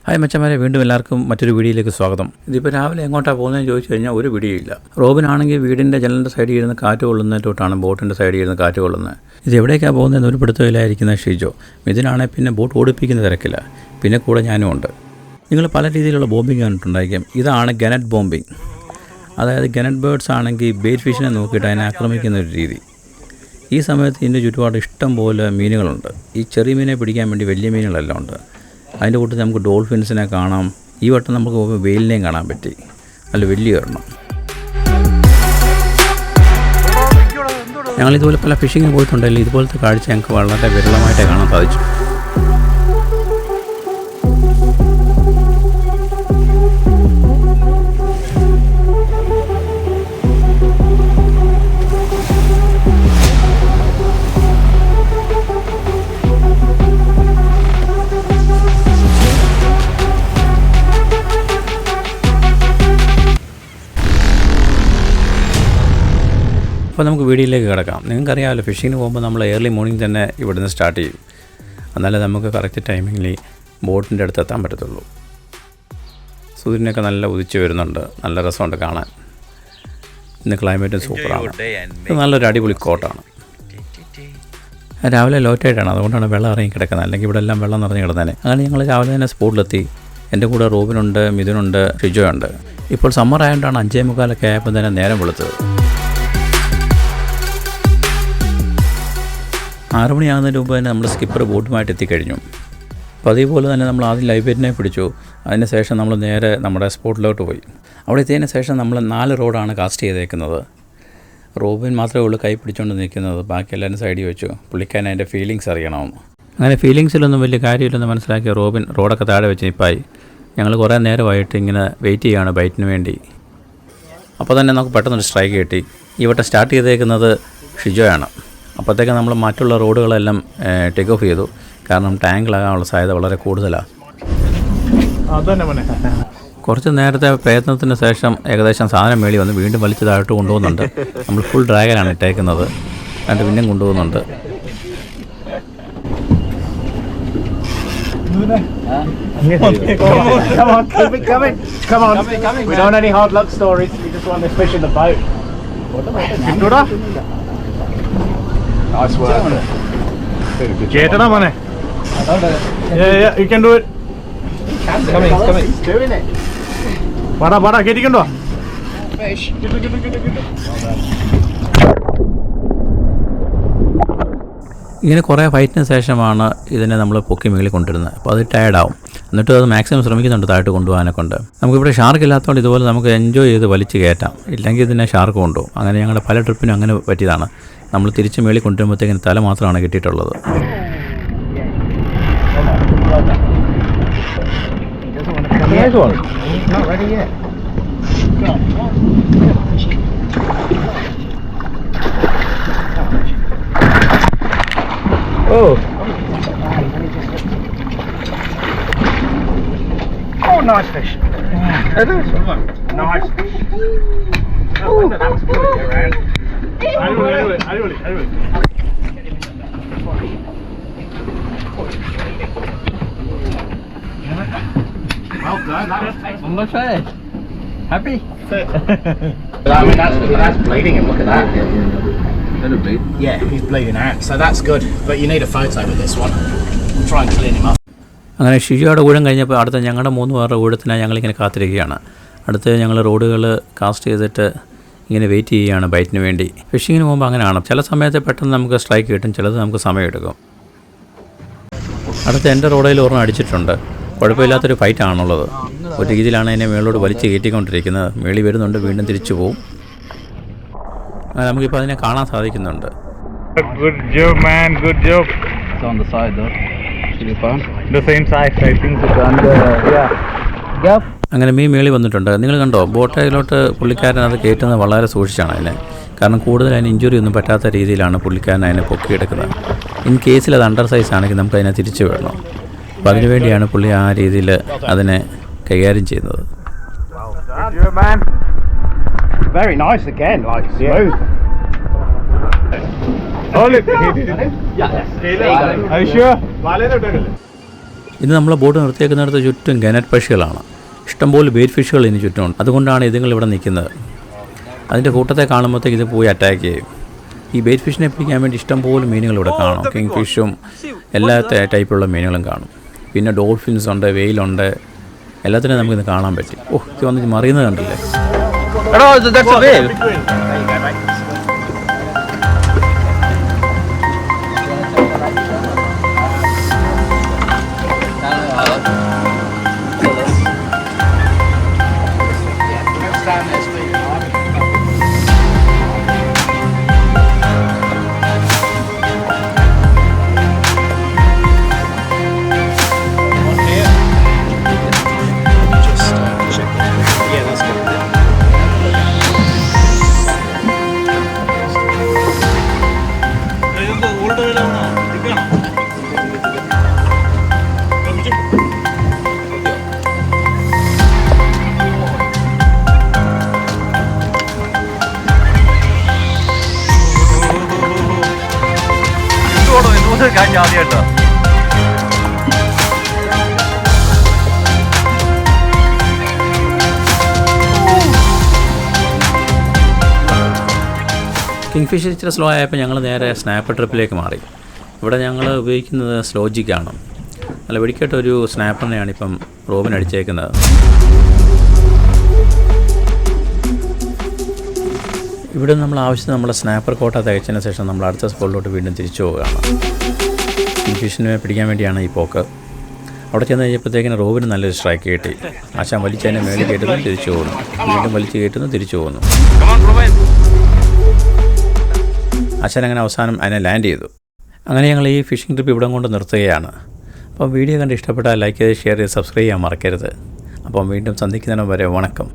Hi മച്ചന്മാരെ, വീണ്ടും എല്ലാവർക്കും മറ്റൊരു വീഡിയോയിലേക്ക് സ്വാഗതം. ഇതിപ്പോൾ രാവിലെ എങ്ങോട്ടാണ് പോകുന്നതെന്ന് ചോദിച്ചു കഴിഞ്ഞാൽ ഒരു പിടിയില്ല. റോബിനാണെങ്കിൽ വീടിൻ്റെ ജനലിൻ്റെ സൈഡിൽ ഇരുന്ന് കാറ്റ് കൊള്ളുന്നതിലോട്ടാണ് ബോട്ടിൻ്റെ സൈഡിൽ ഇരുന്ന് കാറ്റ് കൊള്ളുന്നത്. ഇത് എവിടേക്കാണ് പോകുന്നതെന്ന് ഒരു പിടുത്തമില്ലായിരിക്കുന്ന ഷിജോ. ഇതിനാണെങ്കിൽ പിന്നെ ബോട്ട് ഓടിപ്പിക്കുന്ന തിരക്കില്ല. പിന്നെ കൂടെ ഞാനും ഉണ്ട്. നിങ്ങൾ പല രീതിയിലുള്ള ബോംബിങ് കണ്ടിട്ടുണ്ടായിരിക്കും. ഇതാണ് ഗനറ്റ് ബോംബിങ്. അതായത് ഗനറ്റ് ബേർഡ്സ് ആണെങ്കിൽ ബെയ്റ്റ് ഫിഷിനെ നോക്കിയിട്ട് അതിനെ ആക്രമിക്കുന്ന ഒരു രീതി. ഈ സമയത്ത് ഇതിൻ്റെ ചുറ്റുപാട് ഇഷ്ടം പോലെ മീനുകളുണ്ട്. ഈ ചെറിയ മീനെ പിടിക്കാൻ വേണ്ടി വലിയ മീനുകളെല്ലാം ഉണ്ട്. അതിൻ്റെ കൂട്ടത്തിൽ നമുക്ക് ഡോൾഫിൻസിനെ കാണാം. ഈ വട്ടം നമുക്ക് വെയിലിനെയും കാണാൻ പറ്റി. നല്ല വലിയ ഒരെണ്ണം. ഞങ്ങളിതുപോലെ പല ഫിഷിങ്ങിന് പോയിട്ടുണ്ടെങ്കിൽ ഇതുപോലത്തെ കാഴ്ച ഞങ്ങൾക്ക് വളരെ വിരളമായിട്ടേ കാണാൻ സാധിച്ചു. അപ്പോൾ നമുക്ക് വീഡിയോയിലേക്ക് കിടക്കാം. നിങ്ങൾക്കറിയാമല്ലോ, ഫിഷിങ്ങിന് പോകുമ്പോൾ നമ്മൾ ഏർലി മോർണിംഗ് തന്നെ ഇവിടുന്ന് സ്റ്റാർട്ട് ചെയ്യും. എന്നാലേ നമുക്ക് കറക്റ്റ് ടൈമിങ്ങിൽ ബോട്ടിൻ്റെ അടുത്ത് എത്താൻ പറ്റത്തുള്ളൂ. സൂര്യനൊക്കെ നല്ല ഉദിച്ച് വരുന്നുണ്ട്. നല്ല രസമുണ്ട് കാണാൻ. ഇന്ന് ക്ലൈമറ്റും സൂപ്പറാണ്. ഇത് നല്ലൊരു അടിപൊളി കോട്ടാണ്. രാവിലെ ലോറ്റായിട്ടാണ്, അതുകൊണ്ടാണ് വെള്ളം ഇറങ്ങി കിടക്കുന്നത്. അല്ലെങ്കിൽ ഇവിടെ എല്ലാം വെള്ളം നിറഞ്ഞ് കിടന്നേനെ. അങ്ങനെ ഞങ്ങൾ രാവിലെ തന്നെ സ്പോട്ടിലെത്തി. എൻ്റെ കൂടെ റോബിനുണ്ട്, മിഥുനുണ്ട്, ഷിജോ ഉണ്ട്. ഇപ്പോൾ സമ്മർ ആയതുകൊണ്ടാണ് 5:45 ആയപ്പോൾ തന്നെ നേരം വെളുത്തത്. 6 മണിയാകുന്നതിന് മുമ്പ് തന്നെ നമ്മൾ സ്കിപ്പർ ബോട്ടുമായിട്ട് എത്തിക്കഴിഞ്ഞു. അപ്പോൾ അതേപോലെ തന്നെ നമ്മൾ ആദ്യം ലൈബ്രറിനെ പിടിച്ചു. അതിന് ശേഷം നമ്മൾ നേരെ നമ്മുടെ സ്പോട്ടിലോട്ട് പോയി. അവിടെ എത്തിയതിന് ശേഷം നമ്മൾ 4 റോഡാണ് കാസ്റ്റ് ചെയ്തേക്കുന്നത്. റോബിൻ മാത്രമേ ഉള്ളൂ കൈ പിടിച്ചുകൊണ്ട് നിൽക്കുന്നത്. ബാക്കി എല്ലാവരും സൈഡിൽ വെച്ചു. പുള്ളിക്കാൻ അതിൻ്റെ ഫീലിങ്സ് അറിയണമെന്ന്. അങ്ങനെ ഫീലിങ്സിലൊന്നും വലിയ കാര്യമില്ലെന്ന് മനസ്സിലാക്കിയ റോബിൻ റോഡൊക്കെ താഴെ വെച്ച് നിൽപ്പായി. ഞങ്ങൾ കുറേ നേരമായിട്ട് ഇങ്ങനെ വെയിറ്റ് ചെയ്യുകയാണ് ബൈറ്റിന് വേണ്ടി. അപ്പോൾ തന്നെ നമുക്ക് പെട്ടെന്നൊരു സ്ട്രൈക്ക് കിട്ടി. ഈ വട്ടം സ്റ്റാർട്ട് ചെയ്തേക്കുന്നത് ഷിജോയാണ്. അപ്പോഴത്തേക്ക് നമ്മൾ മറ്റുള്ള റോഡുകളെല്ലാം ടേക്ക് ഓഫ് ചെയ്തു. കാരണം ടാങ്കിലാകാനുള്ള സാധ്യത വളരെ കൂടുതലാണ്. കുറച്ച് നേരത്തെ പ്രയത്നത്തിന് ശേഷം ഏകദേശം സാധനം മേളി വന്ന് വീണ്ടും വലിച്ചതായിട്ട് കൊണ്ടുപോകുന്നുണ്ട്. നമ്മൾ ഫുൾ ഡ്രാഗനാണ് ഇട്ടേക്കുന്നത്. എന്നിട്ട് പിന്നെയും കൊണ്ടുപോകുന്നുണ്ട്. Nice work. Jetana mane. Yeah, you can do it. Coming. He's doing it. Bada, kettikendo. Fish. ഇങ്ങനെ കുറേ ഫൈറ്റിന് ശേഷമാണ് ഇതിനെ നമ്മൾ പൊക്കി മേളിൽ കൊണ്ടിരുന്നത്. അപ്പോൾ അത് ടയർഡാവും. എന്നിട്ടും അത് മാക്സിമം ശ്രമിക്കുന്നുണ്ട് താഴോട്ട് കൊണ്ടുപോകാനെ കൊണ്ട്. നമുക്കിവിടെ ഷാർക്ക് ഇല്ലാത്തതുകൊണ്ട് ഇതുപോലെ നമുക്ക് എൻജോയ് ചെയ്ത് വലിച്ച് കയറ്റാം. ഇല്ലെങ്കിൽ ഇതിനെ ഷാർക്ക് കൊണ്ടുപോകും. അങ്ങനെ ഞങ്ങളുടെ പല ട്രിപ്പിനും അങ്ങനെ പറ്റിയതാണ്. നമ്മൾ തിരിച്ച് മേളിൽ കൊണ്ടുവരുമ്പോഴത്തേക്കിന് തല മാത്രമാണ് കിട്ടിയിട്ടുള്ളത്. Oh, nice fish. Nice fish. Oh, that was good around. Anyway. Well done. I'm not sure. Happy? I mean, that's bleeding him. Look at that. Did it bleed? Yeah, he's bleeding out. So that's good. But you need a photo with this one. We'll try and clean him up. അങ്ങനെ ഷിജോയുടെ ഊഴം കഴിഞ്ഞപ്പോൾ അടുത്ത ഞങ്ങളുടെ 3 പേരുടെ ഊഴത്തിനായി ഞങ്ങളിങ്ങനെ കാത്തിരിക്കുകയാണ്. അടുത്ത് ഞങ്ങൾ റോഡുകൾ കാസ്റ്റ് ചെയ്തിട്ട് ഇങ്ങനെ വെയിറ്റ് ചെയ്യുകയാണ് ബൈറ്റിന് വേണ്ടി. ഫിഷിങ്ങിന് പോകുമ്പോൾ അങ്ങനെയാണ്. ചില സമയത്ത് പെട്ടെന്ന് നമുക്ക് സ്ട്രൈക്ക് കിട്ടും, ചിലത് നമുക്ക് സമയമെടുക്കും. അടുത്ത് എൻ്റെ റോഡിൽ ഒരെണ്ണം അടിച്ചിട്ടുണ്ട്. കുഴപ്പമില്ലാത്തൊരു ഫൈറ്റാണുള്ളത്. ഒരു രീതിയിലാണ് അതിനെ മേളോട് വലിച്ച് കയറ്റിക്കൊണ്ടിരിക്കുന്നത്. മേളി വരുന്നുണ്ട്, വീണ്ടും തിരിച്ചു പോവും. നമുക്കിപ്പോൾ അതിനെ കാണാൻ സാധിക്കുന്നുണ്ട്. Good job, man. Good job. It's on the side though. Should be fine. The same size, I think. It's under, yeah. Yep. അങ്ങനെ മീൻ മേളി വന്നിട്ടുണ്ട്. നിങ്ങൾ കണ്ടോ, ബോട്ടിലോട്ട് പുള്ളിക്കാരൻ അത് കയറ്റുന്നത് വളരെ സൂക്ഷിച്ചാണ് അതിനെ. കാരണം കൂടുതൽ അതിന് ഇഞ്ചുറി ഒന്നും പറ്റാത്ത രീതിയിലാണ് പുള്ളിക്കാരൻ അതിനെ പൊക്കിയെടുക്കുന്നത്. ഇൻ കേസിൽ അത് അണ്ടർ സൈസ് ആണെങ്കിൽ നമുക്ക് അതിനെ തിരിച്ചു വിടണം. അപ്പോൾ അതിനുവേണ്ടിയാണ് പുള്ളി ആ രീതിയിൽ അതിനെ കൈകാര്യം ചെയ്യുന്നത്. Very nice again, like smooth. ഇന്ന് നമ്മളെ ബോട്ട് നിർത്തിയേക്കുന്നിടത്ത് ചുറ്റും ഗനറ്റ് പക്ഷികളാണ്. ഇഷ്ടംപോലെ ബെയ്റ്റ് ഫിഷുകൾ ഇതിന് ചുറ്റുമുണ്ട്. അതുകൊണ്ടാണ് ഇതുങ്ങൾ ഇവിടെ നിൽക്കുന്നത്. അതിൻ്റെ കൂട്ടത്തെ കാണുമ്പോഴത്തേക്ക് ഇത് പോയി അറ്റാക്ക് ചെയ്യും. ഈ ബെയ്റ്റ് ഫിഷിനെ പിടിക്കാൻ വേണ്ടി ഇഷ്ടംപോലെ മീനുകൾ ഇവിടെ കാണും. കിങ് ഫിഷും എല്ലാ ടൈപ്പിലുള്ള മീനുകളും കാണും. പിന്നെ ഡോൾഫിൻസ് ഉണ്ട്, വെയിലുണ്ട്, എല്ലാത്തിനും നമുക്കിത് കാണാൻ പറ്റും. ഇത് വന്നിട്ട് മറിയുന്നത് കണ്ടില്ലേ? കിങ് ഫിഷ് ഇച്ചിരി സ്ലോ ആയപ്പോൾ ഞങ്ങൾ നേരെ സ്നാപ്പർ ട്രിപ്പിലേക്ക് മാറി. ഇവിടെ ഞങ്ങൾ ഉപയോഗിക്കുന്നത് സ്ലോജിക്കാണ്. നല്ല വെടിക്കെട്ടൊരു സ്നാപ്പറിനെയാണ് ഇപ്പം റോബിൻ അടിച്ചേക്കുന്നത്. ഇവിടെ നമ്മൾ ആവശ്യത്തിന് നമ്മുടെ സ്നാപ്പർ കോട്ട തയ്ച്ചതിന് ശേഷം നമ്മൾ അടുത്ത സ്പോട്ടിലോട്ട് വീണ്ടും തിരിച്ചു പോവുകയാണ്. കിങ് ഫിഷിനെ പിടിക്കാൻ വേണ്ടിയാണ് ഈ പോക്ക്. അവിടെ ചെന്ന് കഴിഞ്ഞപ്പോഴത്തേക്കിന് റോബിന് നല്ലൊരു സ്ട്രൈക്ക് കിട്ടി. ആശാൻ വലിച്ചതിനെ മേളിൽ കയറ്റുന്നു, തിരിച്ചു പോകുന്നു, വീണ്ടും വലിച്ചു കയറ്റുന്നു, തിരിച്ചു പോകുന്നു. ആശാൻ അങ്ങനെ അവസാനം അതിനെ ലാൻഡ് ചെയ്തു. അങ്ങനെ ഞങ്ങൾ ഈ ഫിഷിംഗ് ട്രിപ്പ് ഇവിടെ കൊണ്ട് നിർത്തുകയാണ്. അപ്പോൾ വീഡിയോ കണ്ട് ഇഷ്ടപ്പെട്ടാൽ ലൈക്ക് ചെയ്ത് ഷെയർ ചെയ്ത് സബ്സ്ക്രൈബ് ചെയ്യാൻ മറക്കരുത്. അപ്പം വീണ്ടും സന്ധിക്കുന്നതിന് വരെ വണക്കം.